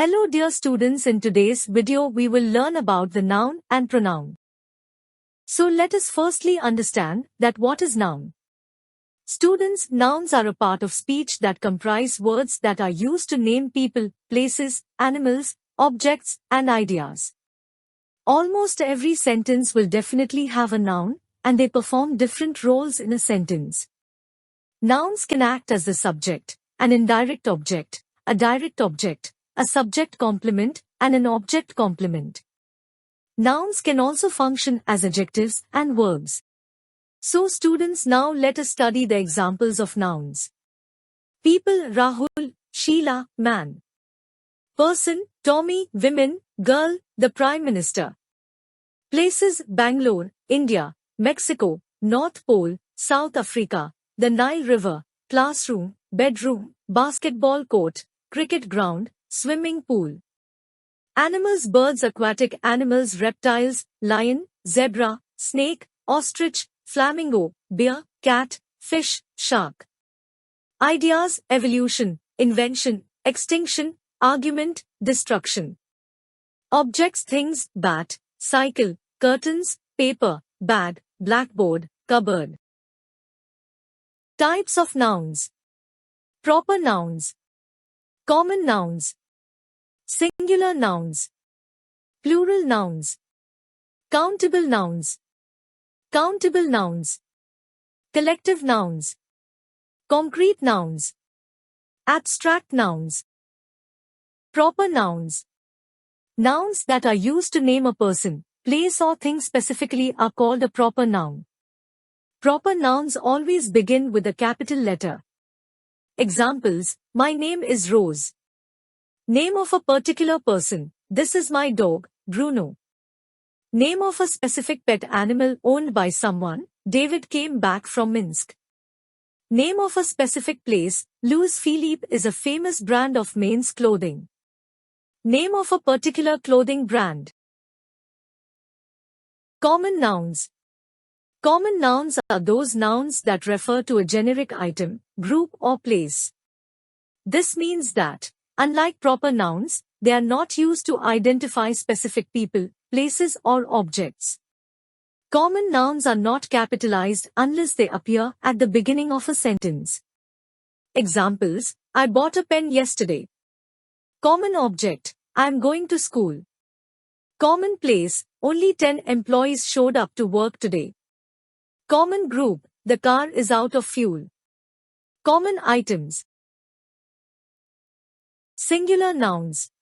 Hello dear students, in today's video we will learn about the noun and pronoun. So let us firstly understand that what is noun. Students, nouns are a part of speech that comprise words that are used to name people, places, animals, objects, and ideas. Almost every sentence will definitely have a noun, and they perform different roles in a sentence. Nouns can act as the subject, an indirect object, a direct object, a subject complement, and an object complement. Nouns can also function as adjectives and verbs. So students, now let us study the examples of nouns. People, Rahul, Sheila, man. Person, Tommy, women, girl, the Prime Minister. Places, Bangalore, India, Mexico, North Pole, South Africa, the Nile River, classroom, bedroom, basketball court, cricket ground, swimming pool. Animals, birds, aquatic animals, reptiles, lion, zebra, snake, ostrich, flamingo, bear, cat, fish, shark. Ideas, evolution, invention, extinction, argument, destruction. Objects, things, bat, cycle, curtains, paper, bag, blackboard, cupboard. Types of nouns. Proper nouns. Common nouns. Singular nouns. Plural nouns. Countable nouns. Countable nouns. Collective nouns. Concrete nouns. Abstract nouns. Proper nouns. Nouns that are used to name a person, place or thing specifically are called a proper noun. Proper nouns always begin with a capital letter. Examples: my name is Rose. Name of a particular person: this is my dog, Bruno. Name of a specific pet animal owned by someone: David came back from Minsk. Name of a specific place: Louis Philippe is a famous brand of men's clothing. Name of a particular clothing brand. Common nouns. Common nouns are those nouns that refer to a generic item, group or place. This means that, unlike proper nouns, they are not used to identify specific people, places or objects. Common nouns are not capitalized unless they appear at the beginning of a sentence. Examples: I bought a pen yesterday. Common object: I am going to school. Common place: only 10 employees showed up to work today. Common group: the car is out of fuel. Common items. Singular nouns.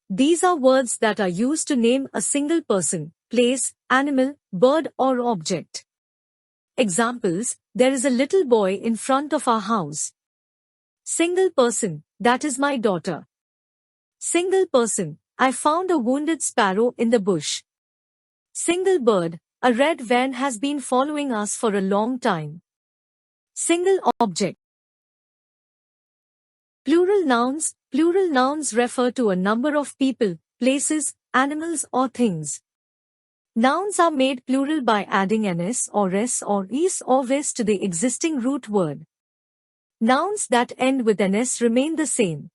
These are words that are used to name a single person, place, animal, bird or object. Examples: there is a little boy in front of our house. Single person: that is my daughter. Single person: I found a wounded sparrow in the bush. Single bird: a red van has been following us for a long time. Single object. Plural nouns. Plural nouns refer to a number of people, places, animals or things. Nouns are made plural by adding an s or s or is or ves to the existing root word. Nouns that end with an s remain the same.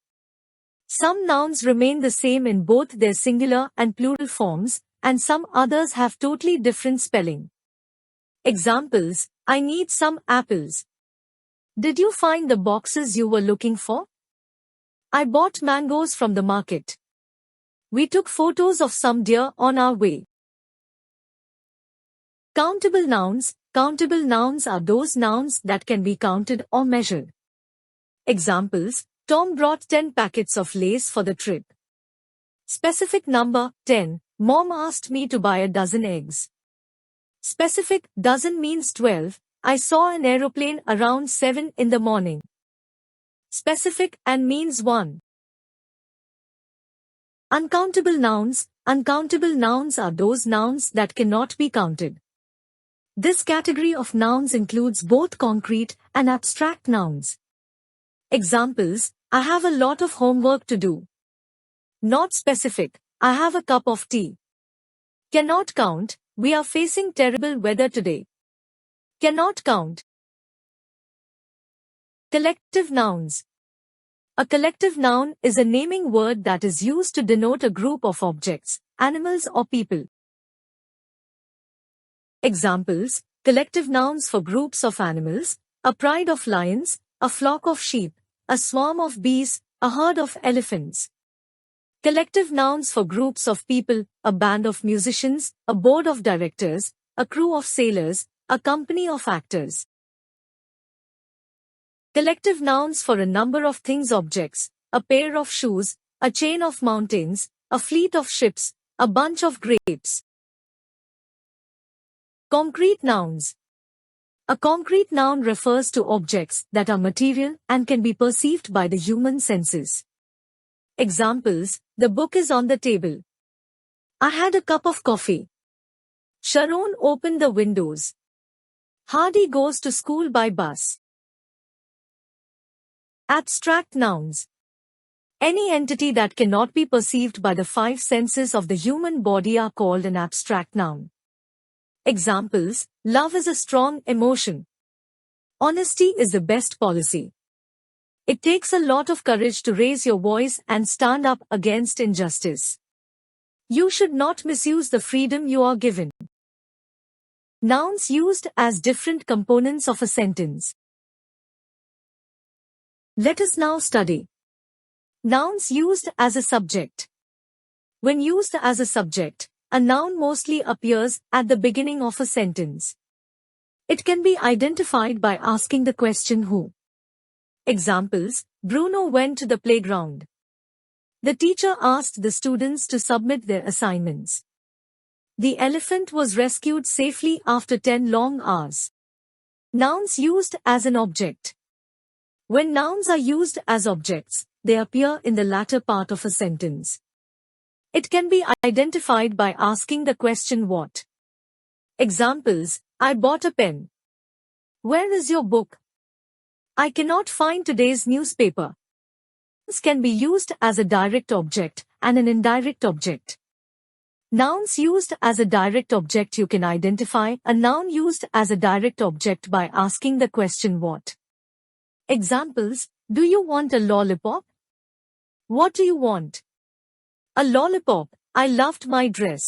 Some nouns remain the same in both their singular and plural forms, and some others have totally different spelling. Examples: I need some apples. Did you find the boxes you were looking for? I bought mangoes from the market. We took photos of some deer on our way. Countable nouns. Countable nouns are those nouns that can be counted or measured. Examples: Tom brought 10 packets of Lays for the trip. Specific number: 10. Mom asked me to buy a dozen eggs. Specific: dozen means 12. I saw an aeroplane around 7 in the morning. Specific: and means 1. Uncountable nouns. Uncountable nouns are those nouns that cannot be counted. This category of nouns includes both concrete and abstract nouns. Examples: I have a lot of homework to do. Not specific: I have a cup of tea. Cannot count: we are facing terrible weather today. Cannot count. Collective nouns. A collective noun is a naming word that is used to denote a group of objects, animals or people. Examples: collective nouns for groups of animals, a pride of lions, a flock of sheep, a swarm of bees, a herd of elephants. Collective nouns for groups of people, a band of musicians, a board of directors, a crew of sailors, a company of actors. Collective nouns for a number of things, objects, a pair of shoes, a chain of mountains, a fleet of ships, a bunch of grapes. Concrete nouns. A concrete noun refers to objects that are material and can be perceived by the human senses. Examples: the book is on the table. I had a cup of coffee. Sharon opened the windows. Hardy goes to school by bus. Abstract nouns. Any entity that cannot be perceived by the five senses of the human body are called an abstract noun. Examples: love is a strong emotion. Honesty is the best policy. It takes a lot of courage to raise your voice and stand up against injustice. You should not misuse the freedom you are given. Nouns used as different components of a sentence. Let us now study nouns used as a subject. When used as a subject, a noun mostly appears at the beginning of a sentence. It can be identified by asking the question who. Examples: Bruno went to the playground. The teacher asked the students to submit their assignments. The elephant was rescued safely after 10 long hours. Nouns used as an object. When nouns are used as objects, they appear in the latter part of a sentence. It can be identified by asking the question what. Examples: I bought a pen. Where is your book? I cannot find today's newspaper. Nouns can be used as a direct object and an indirect object. Nouns used as a direct object. You can identify a noun used as a direct object by asking the question what. Examples: do you want a lollipop? What do you want? A lollipop. I loved my dress.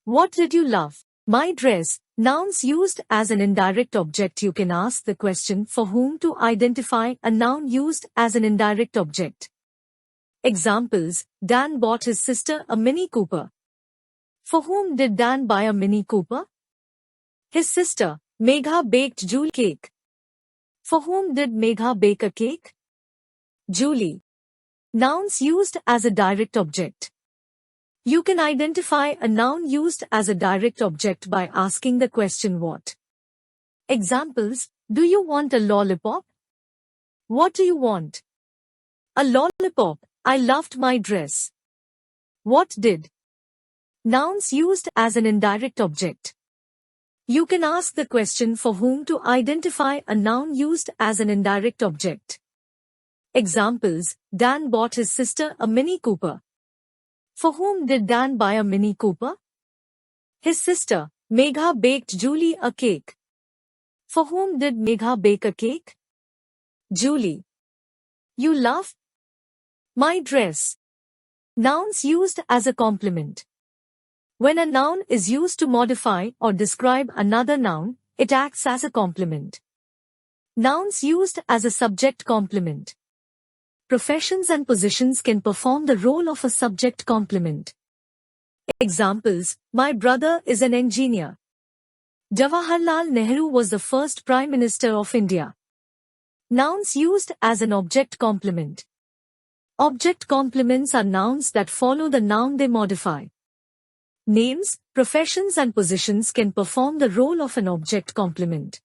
What did you love? My dress. Nouns used as an indirect object. You can ask the question for whom to identify a noun used as an indirect object. Examples: Dan bought his sister a Mini Cooper. For whom did Dan buy a Mini Cooper? His sister. Megha baked Julie cake. For whom did Megha bake a cake? Julie. Nouns used as a direct object. You can identify a noun used as a direct object by asking the question what. Examples: do you want a lollipop? What do you want? A lollipop. I loved my dress. What did? Nouns used as an indirect object. You can ask the question for whom to identify a noun used as an indirect object. Examples: Dan bought his sister a Mini Cooper. For whom did Dan buy a Mini Cooper? His sister. Megha baked Julie a cake. For whom did Megha bake a cake? Julie. You love my dress. Nouns used as a complement. When a noun is used to modify or describe another noun, it acts as a complement. Nouns used as a subject complement. Professions and positions can perform the role of a subject complement. Examples: my brother is an engineer. Jawaharlal Nehru was the first Prime Minister of India. Nouns used as an object complement. Object complements are nouns that follow the noun they modify. Names, professions and positions can perform the role of an object complement.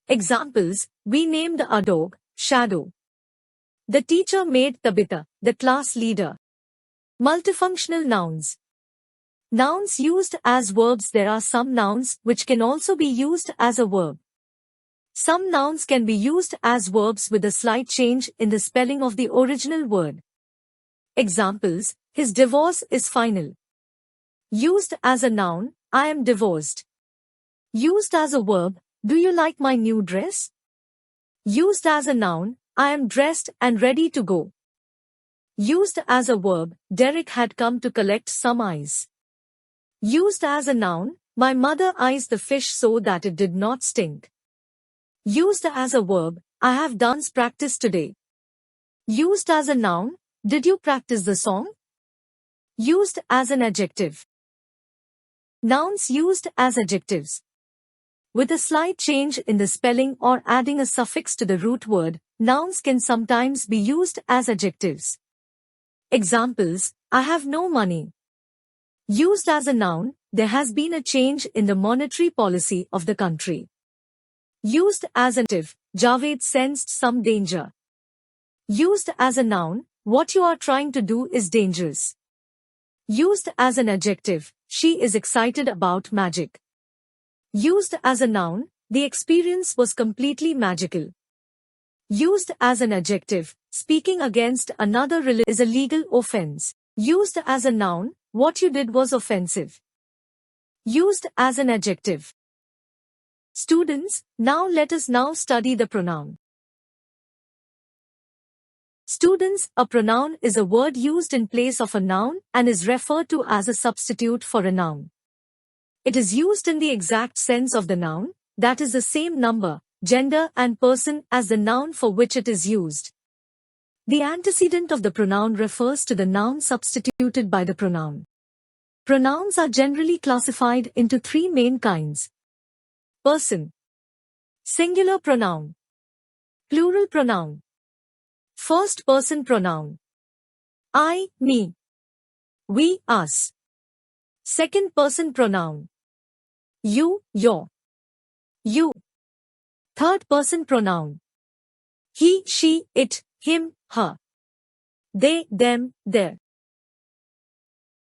Examples: we named our dog Shadow. The teacher made Tabitha the class leader. Multifunctional nouns. Nouns used as verbs. There are some nouns which can also be used as a verb. Some nouns can be used as verbs with a slight change in the spelling of the original word. Examples: his divorce is final. Used as a noun, I am divorced. Used as a verb, do you like my new dress? Used as a noun, I am dressed and ready to go. Used as a verb, Derek had come to collect some ice. Used as a noun, my mother iced the fish so that it did not stink. Used as a verb, I have dance practice today. Used as a noun, did you practice the song? Used as an adjective. Nouns used as adjectives. With a slight change in the spelling or adding a suffix to the root word, nouns can sometimes be used as adjectives. Examples: I have no money. Used as a noun, there has been a change in the monetary policy of the country. Used as an adjective, Javed sensed some danger. Used as a noun, what you are trying to do is dangerous. Used as an adjective, she is excited about magic. Used as a noun, the experience was completely magical. Used as an adjective, speaking against another religion is a legal offense. Used as a noun, what you did was offensive. Used as an adjective. Students, now let us now study the pronoun. Students, a pronoun is a word used in place of a noun and is referred to as a substitute for a noun. It is used in the exact sense of the noun, that is the same number, gender and person as the noun for which it is used. The antecedent of the pronoun refers to the noun substituted by the pronoun. Pronouns are generally classified into three main kinds: person, singular pronoun, plural pronoun. First person pronoun: I, me, we, us. Second person pronoun: you, your, you. Third person pronoun: he, she, it, him, her. They, them, their.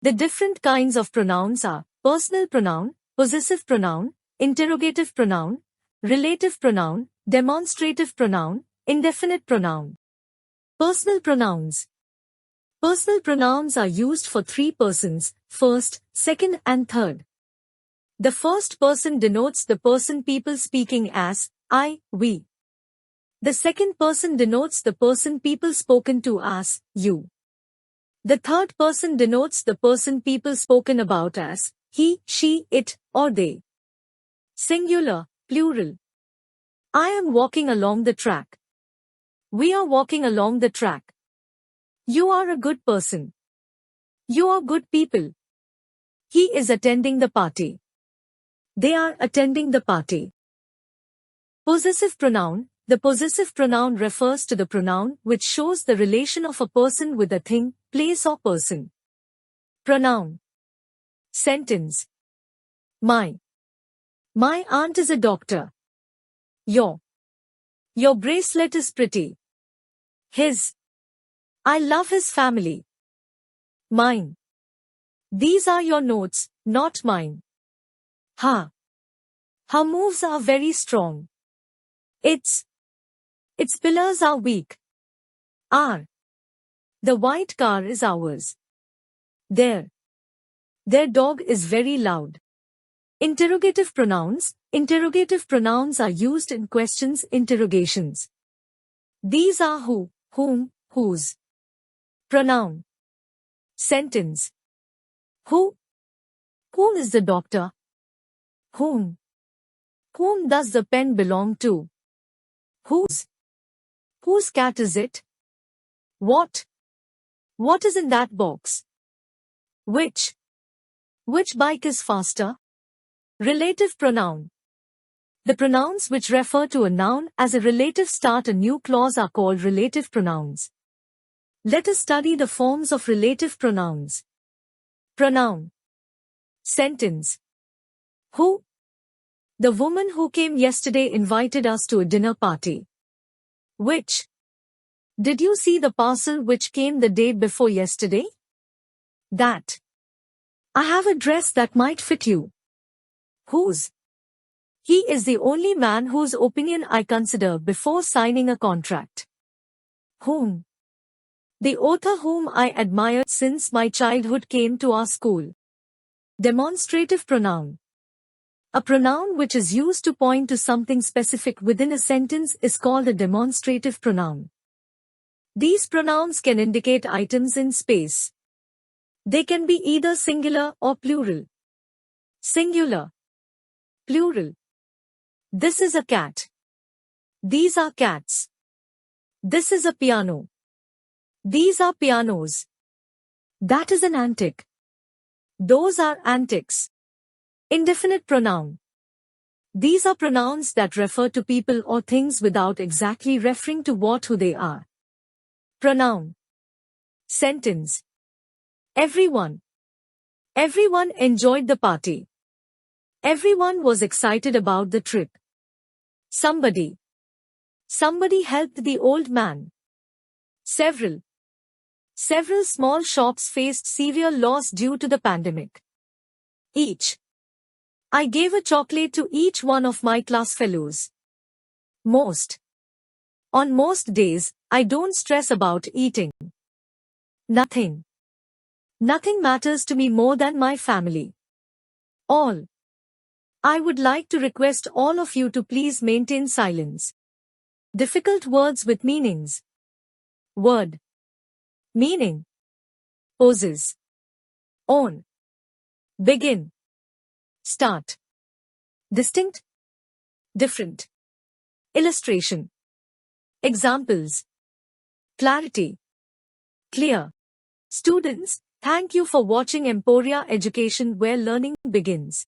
The different kinds of pronouns are personal pronoun, possessive pronoun, interrogative pronoun, relative pronoun, demonstrative pronoun, indefinite pronoun. Personal pronouns. Personal pronouns are used for three persons: first, second and third. The first person denotes the person people speaking as I, we. The second person denotes the person people spoken to as you. The third person denotes the person people spoken about as he, she, it, or they. Singular, plural. I am walking along the track. We are walking along the track. You are a good person. You are good people. He is attending the party. They are attending the party. Possessive pronoun. The possessive pronoun refers to the pronoun which shows the relation of a person with a thing, place or person. Pronoun. Sentence. My aunt is a doctor. Your bracelet is pretty. His. I love his family. Mine. These are your notes, not mine. Her moves are very strong. Its pillars are weak. Our. The white car is ours. Their dog is very loud. Interrogative pronouns. Interrogative pronouns are used in questions interrogations. These are who, whom, whose. Pronoun. Sentence. Who is the doctor? Whom does the pen belong to? Whose cat is it? What is in that box? Which bike is faster? Relative pronoun. The pronouns which refer to a noun as a relative start a new clause are called relative pronouns. Let us study the forms of relative pronouns. Pronoun. Sentence. Who? The woman who came yesterday invited us to a dinner party. Which? Did you see the parcel which came the day before yesterday? That. I have a dress that might fit you. Whose? He is the only man whose opinion I consider before signing a contract. Whom? The author whom I admired since my childhood came to our school. Demonstrative pronoun. A pronoun which is used to point to something specific within a sentence is called a demonstrative pronoun. These pronouns can indicate items in space. They can be either singular or plural. Singular. Plural. This is a cat. These are cats. This is a piano. These are pianos. That is an antic. Those are antics. Indefinite pronoun. These are pronouns that refer to people or things without exactly referring to who they are. Pronoun. Sentence. Everyone. Everyone enjoyed the party. Everyone was excited about the trip. Somebody. Somebody helped the old man. Several. Several small shops faced severe loss due to the pandemic. Each. I gave a chocolate to each one of my class fellows. Most. On most days, I don't stress about eating. Nothing. Nothing matters to me more than my family. All. I would like to request all of you to please maintain silence. Difficult words with meanings. Word. Meaning. Poses. Own. Begin. Start. Distinct. Different. Illustration. Examples. Clarity. Clear. Students, thank you for watching Emporia Education, where learning begins.